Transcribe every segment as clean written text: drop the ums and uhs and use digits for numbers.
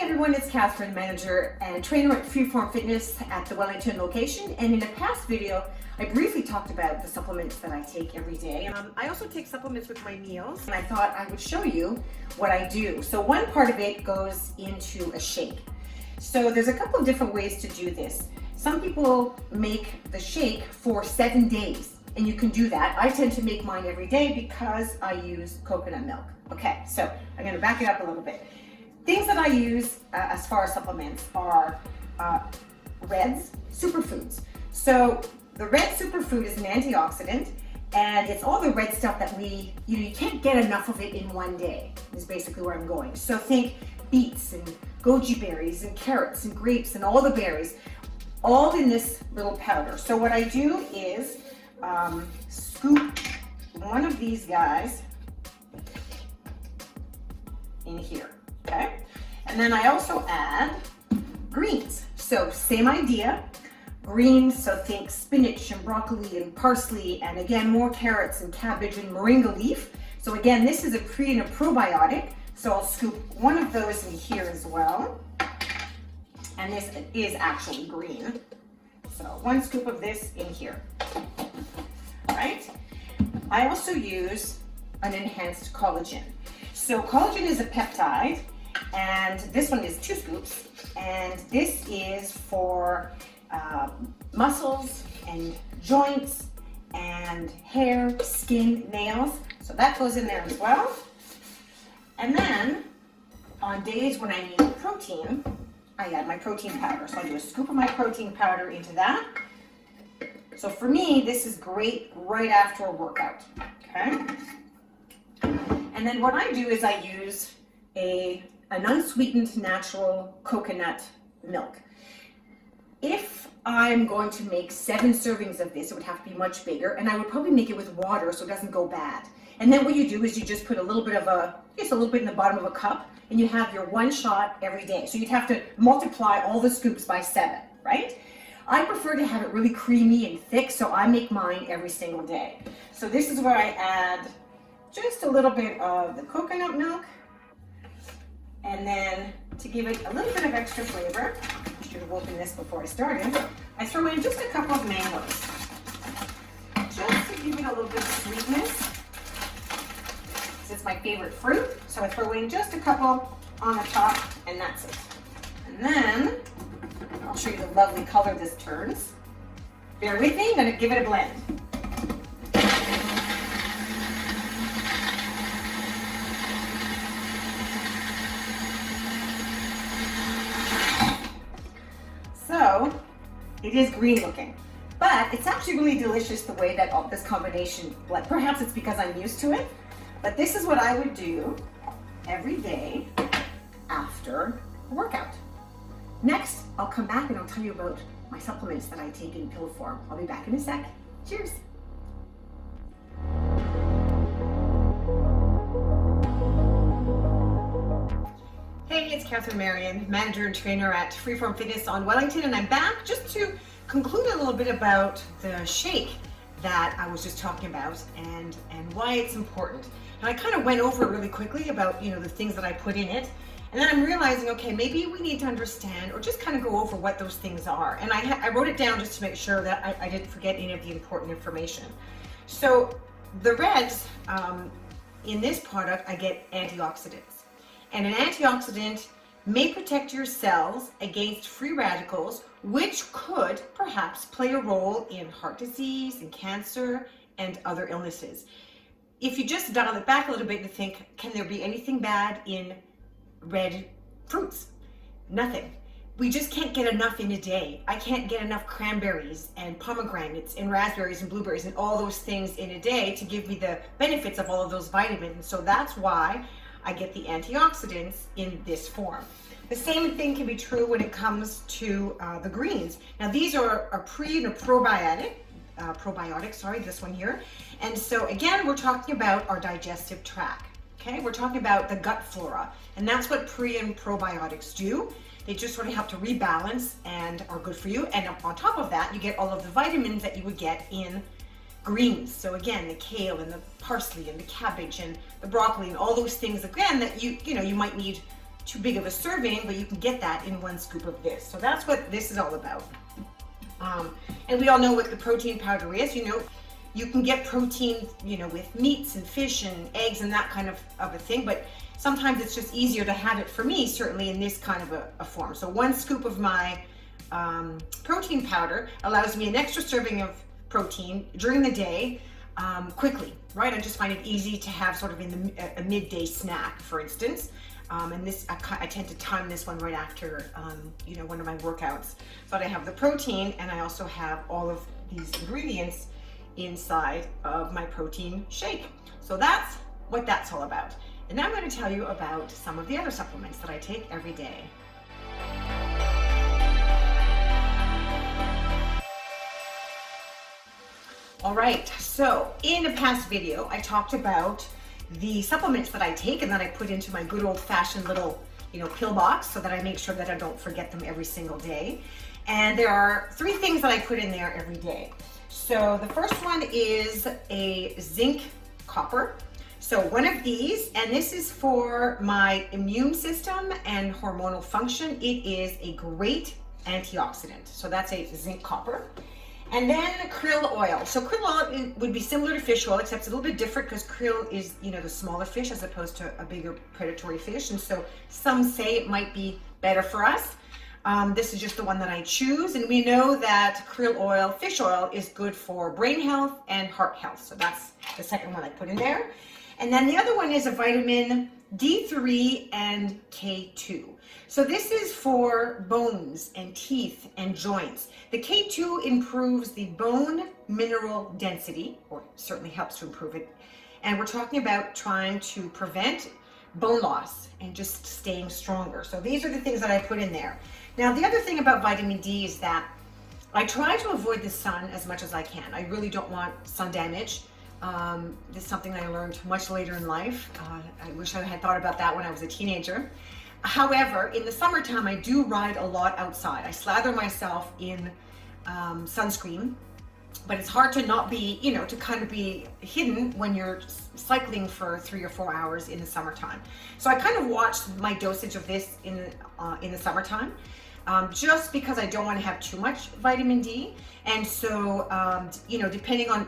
everyone, it's Catherine, manager and trainer at Freeform Fitness at the Wellington location. And in a past video, I briefly talked about the supplements that I take every day. I also take supplements with my meals, and I thought I would show you what I do. So one part of it goes into a shake. So there's a couple of different ways to do this. Some people make the shake for 7 days, and you can do that. I tend to make mine every day because I use coconut milk. Okay, so I'm gonna back it up a little bit. Things that I use as far as supplements are Red's superfoods. So the red superfood is an antioxidant, and it's all the red stuff that you can't get enough of it in one day, is basically where I'm going. So think beets and goji berries and carrots and grapes and all the berries, all in this little powder. So what I do is scoop one of these guys in here. Okay, and then I also add greens. So same idea, greens, so think spinach and broccoli and parsley, and again, more carrots and cabbage and moringa leaf. So again, this is a pre and a probiotic. So I'll scoop one of those in here as well. And this is actually green. So 1 scoop of this in here, right? I also use an enhanced collagen. So collagen is a peptide, and this one is 2 scoops, and this is for muscles and joints and hair, skin, nails. So that goes in there as well. And then on days when I need protein, I add my protein powder. So I do a scoop of my protein powder into that. So for me, this is great right after a workout, okay? And then what I do is I use an unsweetened natural coconut milk. If I'm going to make 7 servings of this, it would have to be much bigger, and I would probably make it with water so it doesn't go bad. And then what you do is you just put a little bit in the bottom of a cup, and you have your 1 shot every day. So you'd have to multiply all the scoops by 7, right? I prefer to have it really creamy and thick, so I make mine every single day. So this is where I add just a little bit of the coconut milk, and then to give it a little bit of extra flavor, I should have opened this before I started, I throw in just a couple of mangoes, just to give it a little bit of sweetness. It's my favorite fruit, so I throw in just a couple on the top, and that's it. And then I'll show you the lovely color this turns. Bear with me, I'm going to give it a blend. So it is green looking, but it's actually really delicious the way that this combination, perhaps it's because I'm used to it, but this is what I would do every day after a workout. Next, I'll come back and I'll tell you about my supplements that I take in pill form. I'll be back in a sec. Cheers. Hey, it's Catherine Marion, manager and trainer at Freeform Fitness on Wellington, and I'm back just to conclude a little bit about the shake that I was just talking about and why it's important. And I kind of went over it really quickly about, the things that I put in it. And then I'm realizing, okay, maybe we need to understand or just kind of go over what those things are. And I wrote it down just to make sure that I didn't forget any of the important information. So the reds, in this product, I get antioxidants. And an antioxidant may protect your cells against free radicals, which could perhaps play a role in heart disease and cancer and other illnesses. If you just dial it back a little bit and think, can there be anything bad in red fruits? Nothing. We just can't get enough in a day. I can't get enough cranberries and pomegranates and raspberries and blueberries and all those things in a day to give me the benefits of all of those vitamins. So that's why I get the antioxidants in this form. The same thing can be true when it comes to the greens. Now these are a pre and a probiotic, this one here. And so again, we're talking about our digestive tract. Okay, we're talking about the gut flora, and that's what pre and probiotics do. They just sort of help to rebalance and are good for you. And on top of that, you get all of the vitamins that you would get in greens. So again, the kale and the parsley and the cabbage and the broccoli and all those things again that you might need too big of a serving, but you can get that in 1 scoop of this. So that's what this is all about. And we all know what the protein powder is. You can get protein, with meats and fish and eggs and that kind of a thing, but sometimes it's just easier to have it, for me, certainly in this kind of a form. So 1 scoop of my protein powder allows me an extra serving of protein during the day, quickly, right? I just find it easy to have sort of in a midday snack, for instance. And this, I tend to time this one right after, one of my workouts. But I have the protein, and I also have all of these ingredients inside of my protein shake. So that's what that's all about. And now I'm going to tell you about some of the other supplements that I take every day. All right, so in a past video, I talked about the supplements that I take and that I put into my good old-fashioned little, pill box, so that I make sure that I don't forget them every single day. And there are 3 things that I put in there every day. So the first one is a zinc copper. So 1 of these, and this is for my immune system and hormonal function. It is a great antioxidant. So that's a zinc copper. And then krill oil. So krill oil would be similar to fish oil, except it's a little bit different because krill is, the smaller fish as opposed to a bigger predatory fish. And so some say it might be better for us. This is just the one that I choose. And we know that krill oil, fish oil, is good for brain health and heart health. So that's the second one I put in there. And then the other one is a vitamin D3 and K2. So this is for bones and teeth and joints. The K2 improves the bone mineral density, or certainly helps to improve it. And we're talking about trying to prevent bone loss and just staying stronger. So these are the things that I put in there. Now, the other thing about vitamin D is that I try to avoid the sun as much as I can. I really don't want sun damage. This is something I learned much later in life. I wish I had thought about that when I was a teenager. However, in the summertime, I do ride a lot outside. I slather myself in sunscreen, but it's hard to not be, to kind of be hidden when you're cycling for 3 or 4 hours in the summertime. So I kind of watch my dosage of this in the summertime, just because I don't want to have too much vitamin D. And so, depending on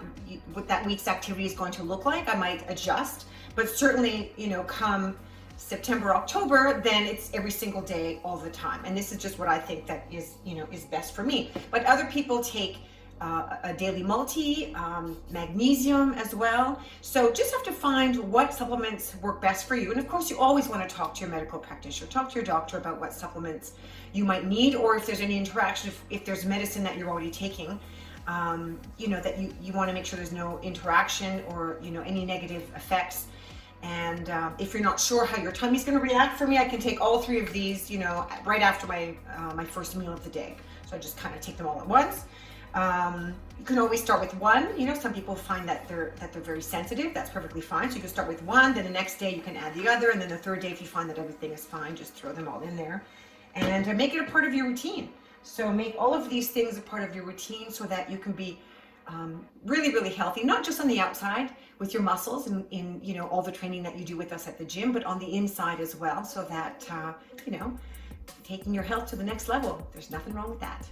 what that week's activity is going to look like, I might adjust. But certainly, come September, October, then it's every single day, all the time. And this is just what I think that is, is best for me. But other people take a daily multi, magnesium as well. So just have to find what supplements work best for you. And of course, you always want to talk to your medical practitioner, talk to your doctor about what supplements you might need, or if there's any interaction, if there's medicine that you're already taking, that you want to make sure there's no interaction or, any negative effects. And if you're not sure how your tummy's going to react, for me, I can take all 3 of these, right after my first meal of the day. So I just kind of take them all at once. You can always start with 1. Some people find that they're very sensitive. That's perfectly fine. So you can start with 1, then the next day you can add the other, and then the 3rd day, if you find that everything is fine, just throw them all in there and make it a part of your routine. So make all of these things a part of your routine so that you can be really, really healthy, not just on the outside with your muscles and in all the training that you do with us at the gym, but on the inside as well, so that taking your health to the next level. There's nothing wrong with that.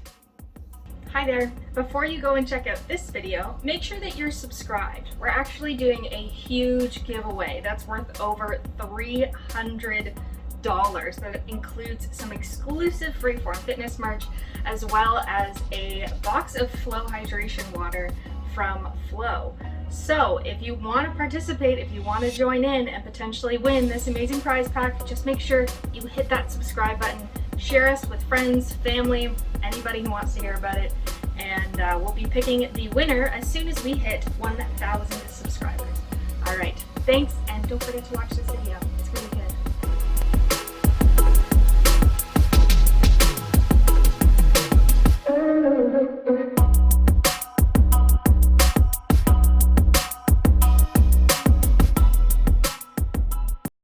Hi there. Before you go and check out this video, make sure that you're subscribed. We're actually doing a huge giveaway that's worth over $300. That includes some exclusive Freeform Fitness merch, as well as a box of Flow hydration water from Flow. So if you want to participate, if you want to join in and potentially win this amazing prize pack, just make sure you hit that subscribe button, share us with friends, family, anybody who wants to hear about it, and we'll be picking the winner as soon as we hit 1,000 subscribers. All right, thanks, and don't forget to watch this video.